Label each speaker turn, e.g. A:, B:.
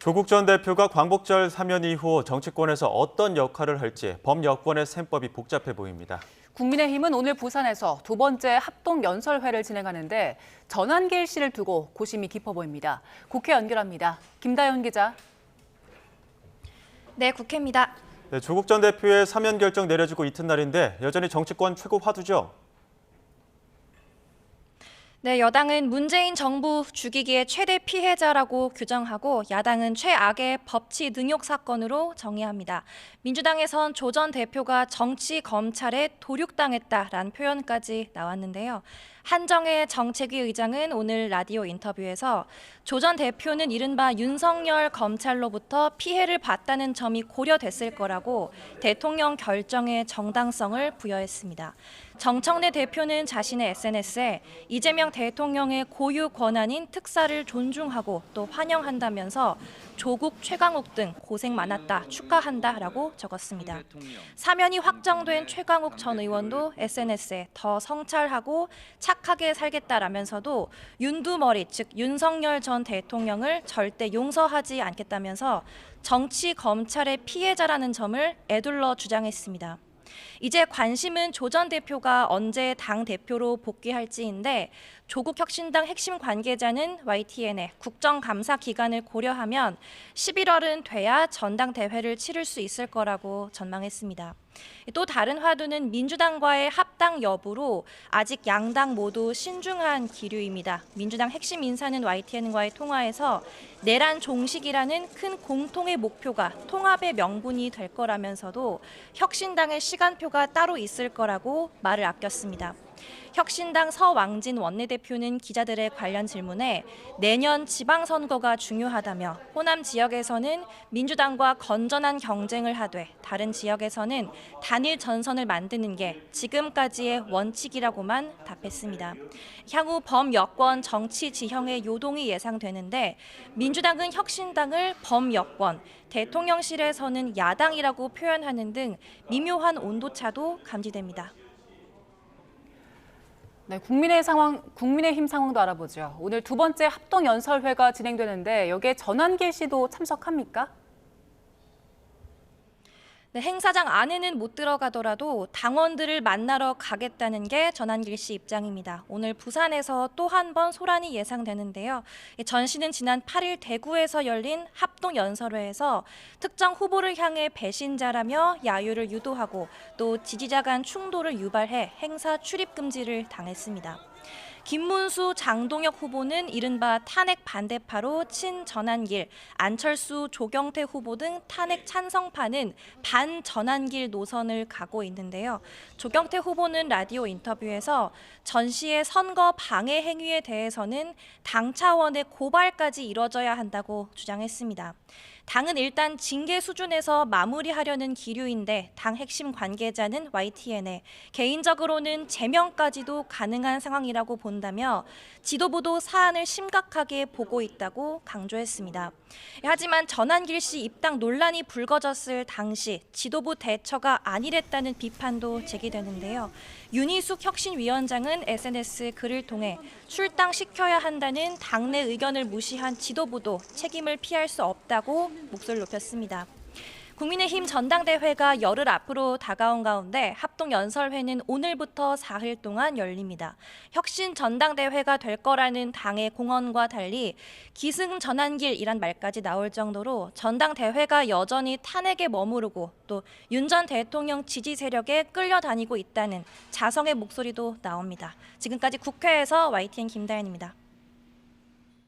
A: 조국 전 대표가 광복절 사면 이후 정치권에서 어떤 역할을 할지 범여권의 셈법이 복잡해 보입니다.
B: 국민의힘은 오늘 부산에서 두 번째 합동 연설회를 진행하는데 전환길 씨를 두고 고심이 깊어 보입니다. 국회 연결합니다. 김다연 기자.
C: 네, 국회입니다.
A: 네, 조국 전 대표의 사면 결정 내려지고 이튿날인데 여전히 정치권 최고 화두죠?
C: 네, 여당은 문재인 정부 죽이기의 최대 피해자라고 규정하고 야당은 최악의 법치 능욕 사건으로 정의합니다. 민주당에선 조 전 대표가 정치 검찰에 도륙당했다라는 표현까지 나왔는데요. 한정혜 정책위 의장은 오늘 라디오 인터뷰에서 조 전 대표는 이른바 윤석열 검찰로부터 피해를 봤다는 점이 고려됐을 거라고 대통령 결정의 정당성을 부여했습니다. 정청래 대표는 자신의 SNS에 이재명 대통령의 고유 권한인 특사를 존중하고 또 환영한다면서 조국, 최강욱 등 고생 많았다, 축하한다라고 적었습니다. 사면이 확정된 최강욱 전 의원도 SNS에 더 성찰하고 착하게 살겠다라면서도 윤두머리, 즉 윤석열 전 대통령을 절대 용서하지 않겠다면서 정치 검찰의 피해자라는 점을 에둘러 주장했습니다. 이제 관심은 조 전 대표가 언제 당대표로 복귀할지인데 조국 혁신당 핵심 관계자는 YTN에 국정감사 기간을 고려하면 11월은 돼야 전당대회를 치를 수 있을 거라고 전망했습니다. 또 다른 화두는 민주당과의 합당 여부로 아직 양당 모두 신중한 기류입니다. 민주당 핵심 인사는 YTN과의 통화에서 내란 종식이라는 큰 공통의 목표가 통합의 명분이 될 거라면서도 혁신당의 시간표가 따로 있을 거라고 말을 아꼈습니다. 혁신당 서왕진 원내대표는 기자들의 관련 질문에 내년 지방선거가 중요하다며 호남 지역에서는 민주당과 건전한 경쟁을 하되 다른 지역에서는 단일 전선을 만드는 게 지금까지의 원칙이라고만 답했습니다. 향후 범여권 정치 지형의 요동이 예상되는데 민주당은 혁신당을 범여권, 대통령실에서는 야당이라고 표현하는 등 미묘한 온도차도 감지됩니다.
B: 네, 국민의힘 상황도 알아보죠. 오늘 두 번째 합동 연설회가 진행되는데 여기에 전환길 씨도 참석합니까?
C: 네, 행사장 안에는 못 들어가더라도 당원들을 만나러 가겠다는 게 전환길 씨 입장입니다. 오늘 부산에서 또 한 번 소란이 예상되는데요. 전 씨는 지난 8일 대구에서 열린 합동 연설회에서 특정 후보를 향해 배신자라며 야유를 유도하고 또 지지자 간 충돌을 유발해 행사 출입 금지를 당했습니다. 김문수, 장동혁 후보는 이른바 탄핵 반대파로 친전환길, 안철수, 조경태 후보 등 탄핵 찬성파는 반전환길 노선을 가고 있는데요. 조경태 후보는 라디오 인터뷰에서 전 씨의 선거 방해 행위에 대해서는 당 차원의 고발까지 이뤄져야 한다고 주장했습니다. 당은 일단 징계 수준에서 마무리하려는 기류인데 당 핵심 관계자는 YTN에 개인적으로는 제명까지도 가능한 상황이라고 본다며 지도부도 사안을 심각하게 보고 있다고 강조했습니다. 하지만 전환길 씨 입당 논란이 불거졌을 당시 지도부 대처가 아니랬다는 비판도 제기되는데요. 윤희숙 혁신위원장은 SNS 글을 통해 출당시켜야 한다는 당내 의견을 무시한 지도부도 책임을 피할 수 없다고 목소리를 높였습니다. 국민의힘 전당대회가 열흘 앞으로 다가온 가운데 합동 연설회는 오늘부터 사흘 동안 열립니다. 혁신 전당대회가 될 거라는 당의 공언과 달리 기승전환길이란 말까지 나올 정도로 전당대회가 여전히 탄핵에 머무르고 또 윤 전 대통령 지지 세력에 끌려다니고 있다는 자성의 목소리도 나옵니다. 지금까지 국회에서 YTN 김다연입니다.